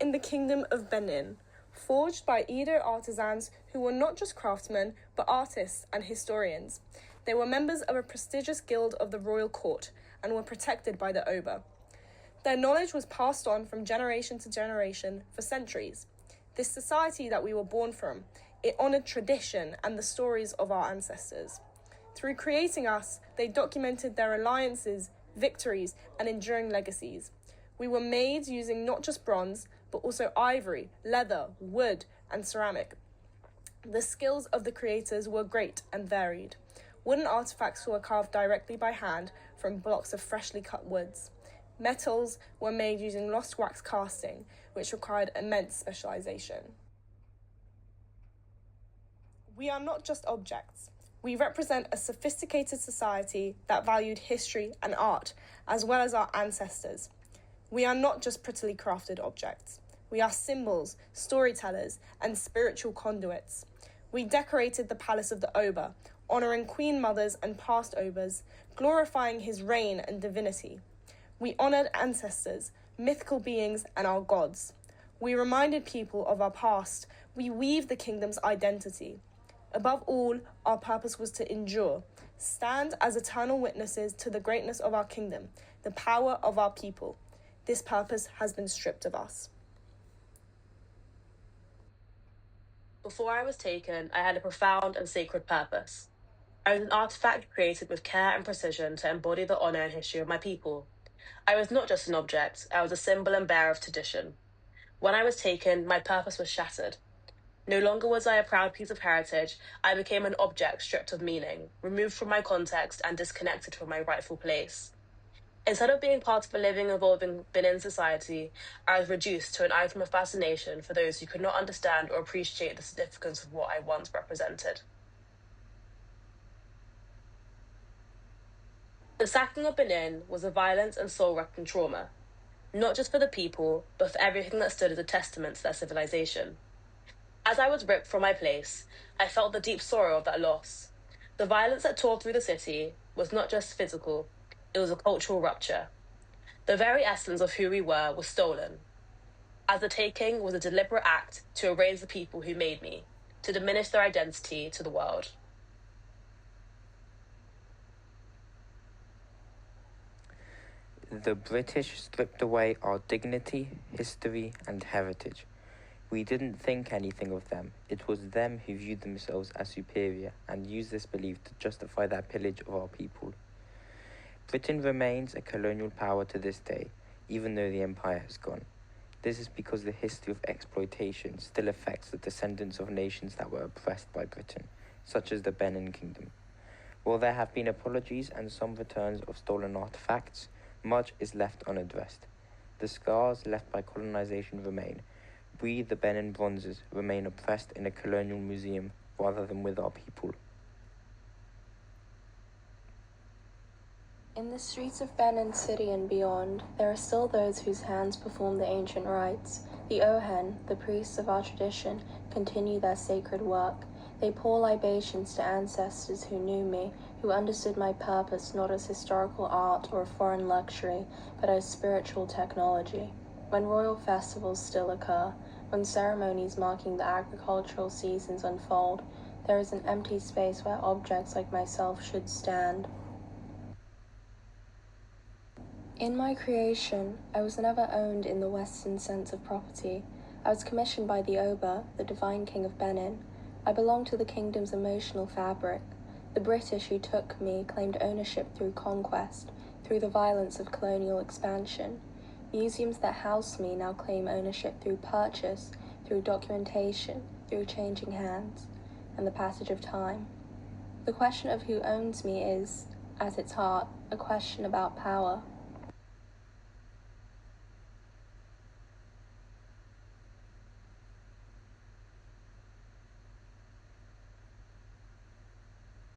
in the Kingdom of Benin, forged by Edo artisans who were not just craftsmen, but artists and historians. They were members of a prestigious guild of the royal court and were protected by the Oba. Their knowledge was passed on from generation to generation for centuries. This society that we were born from, it honoured tradition and the stories of our ancestors. Through creating us, they documented their alliances, victories, and enduring legacies. We were made using not just bronze, but also ivory, leather, wood, and ceramic. The skills of the creators were great and varied. Wooden artifacts were carved directly by hand from blocks of freshly cut woods. Metals were made using lost wax casting, which required immense specialization. We are not just objects. We represent a sophisticated society that valued history and art, as well as our ancestors. We are not just prettily crafted objects. We are symbols, storytellers, and spiritual conduits. We decorated the palace of the Oba, honouring queen mothers and past Obas, glorifying his reign and divinity. We honoured ancestors, mythical beings, and our gods. We reminded people of our past. We weave the kingdom's identity. Above all, our purpose was to endure, stand as eternal witnesses to the greatness of our kingdom, the power of our people. This purpose has been stripped of us. Before I was taken, I had a profound and sacred purpose. I was an artifact created with care and precision to embody the honour and history of my people. I was not just an object, I was a symbol and bearer of tradition. When I was taken, my purpose was shattered. No longer was I a proud piece of heritage, I became an object stripped of meaning, removed from my context and disconnected from my rightful place. Instead of being part of a living, evolving Benin society, I was reduced to an item of fascination for those who could not understand or appreciate the significance of what I once represented. The sacking of Benin was a violent and soul-wrecking trauma, not just for the people, but for everything that stood as a testament to their civilization. As I was ripped from my place, I felt the deep sorrow of that loss. The violence that tore through the city was not just physical, it was a cultural rupture. The very essence of who we were was stolen, as the taking was a deliberate act to erase the people who made me, to diminish their identity to the world. The British stripped away our dignity, history, and heritage. We didn't think anything of them. It was them who viewed themselves as superior and used this belief to justify their pillage of our people. Britain remains a colonial power to this day, even though the empire has gone. This is because the history of exploitation still affects the descendants of nations that were oppressed by Britain, such as the Benin Kingdom. While there have been apologies and some returns of stolen artifacts, much is left unaddressed. The scars left by colonization remain. We, the Benin Bronzes, remain oppressed in a colonial museum rather than with our people. In the streets of Benin City and beyond, there are still those whose hands perform the ancient rites. The Ohen, the priests of our tradition, continue their sacred work. They pour libations to ancestors who knew me, who understood my purpose not as historical art or a foreign luxury, but as spiritual technology. When royal festivals still occur, when ceremonies marking the agricultural seasons unfold, there is an empty space where objects like myself should stand. In my creation, I was never owned in the Western sense of property. I was commissioned by the Oba, the divine king of Benin. I belong to the kingdom's emotional fabric. The British who took me claimed ownership through conquest, through the violence of colonial expansion. Museums that house me now claim ownership through purchase, through documentation, through changing hands, and the passage of time. The question of who owns me is, at its heart, a question about power.